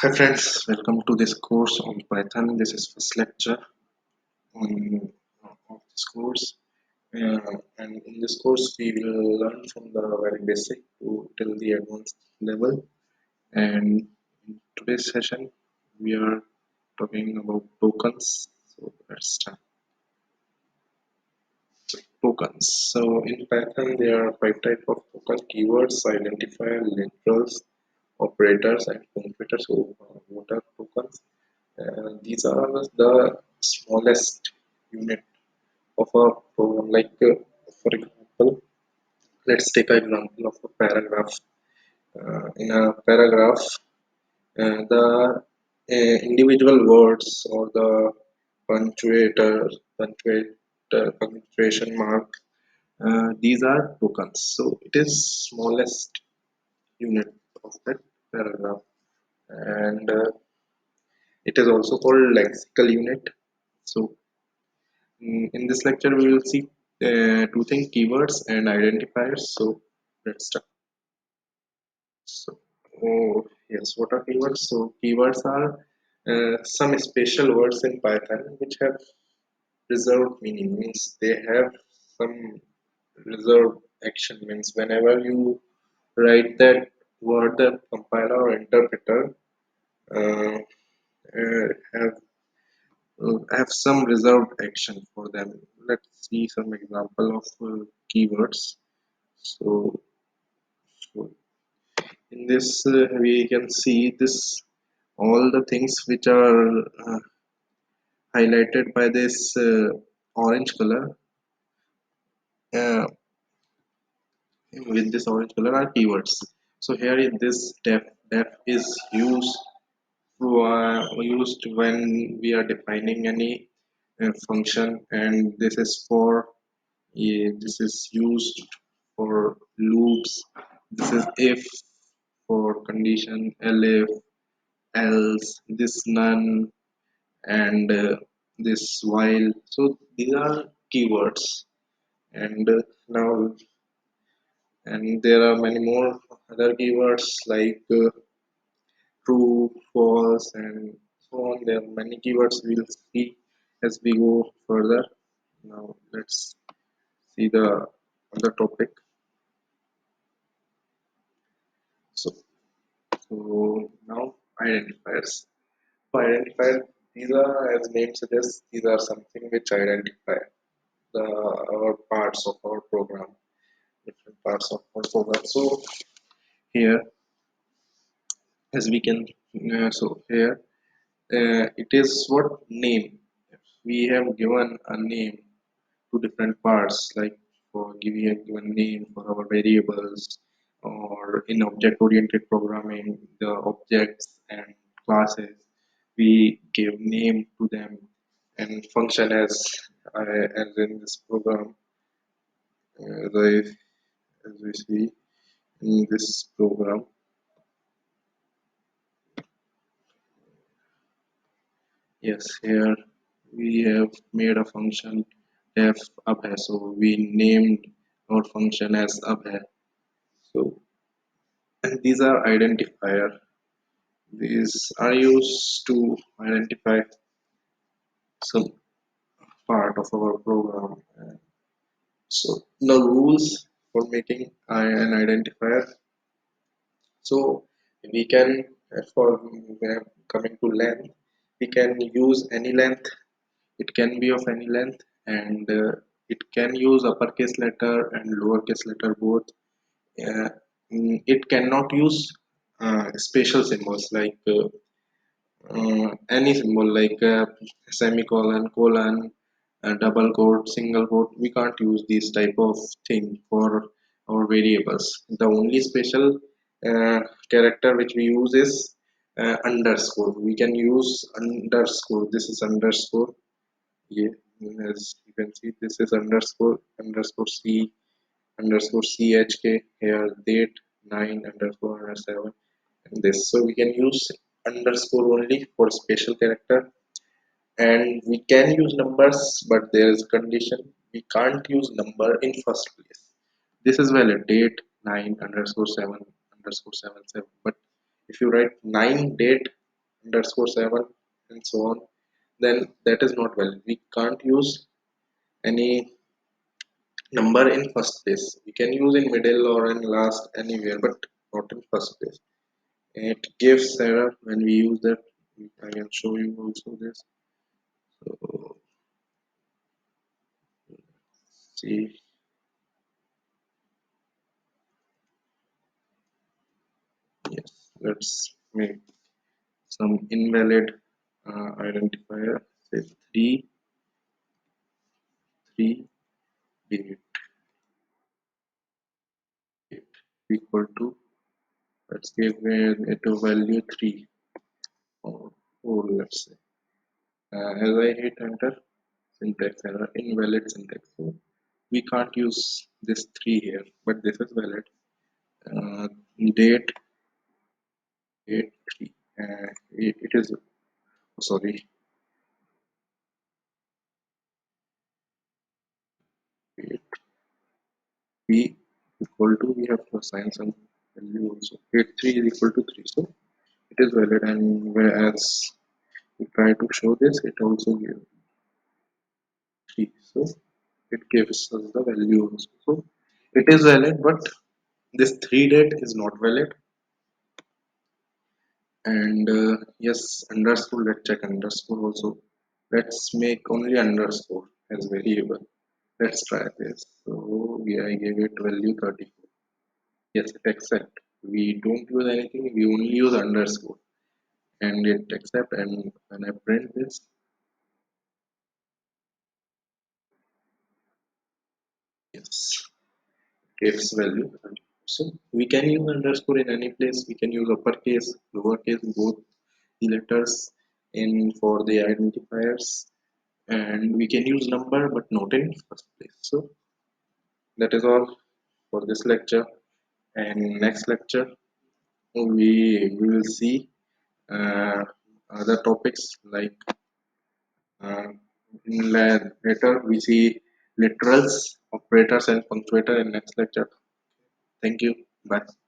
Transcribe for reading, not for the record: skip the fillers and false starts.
Hi friends, welcome to this course on Python. This is first lecture on of this course, and in this course we will learn from the very basic to till the advanced level. And in today's session, we are talking about tokens. So let's start. Tokens. So in Python, there are five types of token: keywords, identifier, literals, operators, and punctuators. So what are tokens? These are the smallest unit of a program. For example, let's take an example of a paragraph. In a paragraph, the individual words or the punctuation mark, these are tokens. So it is smallest unit of that paragraph, and it is also called lexical unit. So in this lecture, we will see two things: keywords and identifiers. So let's start. So, yes, what are keywords? So keywords are some special words in Python which have reserved meaning. Means they have some reserved action. Means whenever you write that word, the compiler or interpreter uh, have have some reserved action for them. Let's see some example of keywords. So, so in this, we can see this all the things which are highlighted by this orange color. Uh, with this orange color are keywords. So here in this def is used when we are defining any function, and this is for this is used for loops. This is if for condition, elif, else, this none, and this while. So these are keywords, and now and there are many more other keywords like true, false, and so on. There are many keywords we'll see as we go further. Now let's see the other topic. So, so now identifiers. So identifier, these are, as name suggests, these are something which identify the our parts of our program, different parts of our program. So here, as we can, so here it is what name. We have given a name to different parts, like for giving a given name for our variables, or in object-oriented programming, the objects and classes, we give name to them, and function as in this program, as, I, as we see in this program. Yes, here we have made a function def abhay. So we named our function as abhay. So and these are identifier. These are used to identify some part of our program. So the rules for making an identifier. So we can, for coming to length, we can use any length. It can be of any length, and it can use uppercase letter and lowercase letter both. Uh, it cannot use special symbols like any symbol like semicolon, colon, double quote, single quote. We can't use these type of thing for our variables. The only special uh, character which we use is underscore. We can use underscore. This is underscore. Yeah, as you can see, this is underscore c underscore chk. Here date 9 underscore 7, and this. So we can use underscore only for special character, and we can use numbers, but there is a condition: we can't use number in first place. This is valid, date 9 underscore 7 underscore 7 7, but if you write 9 date, underscore 7 and so on, then that is not valid. We can't use any number in first place. We can use in middle or in last anywhere, but not in first place. It gives error when we use that. I can show you also this. So see, yes, let's make some invalid identifier. Say 3 3 equal to, let's give it a value 3 or 4, let's say. As I hit enter, syntax error, invalid syntax. So we can't use this 3 here, but this is valid. uh, date date 3, it is, sorry, date p equal to, we have to assign some value also. Date 3 is equal to 3, so it is valid. And whereas we try to show this, it also gives 3, so it gives us the value also. So it is valid, but this 3 date is not valid. And yes, underscore, let's check underscore also. Let's make only underscore as variable. Let's try this. So yeah, I gave it value 34. Yes, it accept. We don't use anything, we only use underscore, and it accept. And when I print this, yes, gives value 34. So we can use underscore in any place. We can use uppercase, lowercase, both the letters in for the identifiers, and we can use number but not in first place. So that is all for this lecture. And next lecture we will see uh, other topics like later we see literals, operators and punctuator in next lecture. Thank you. Bye.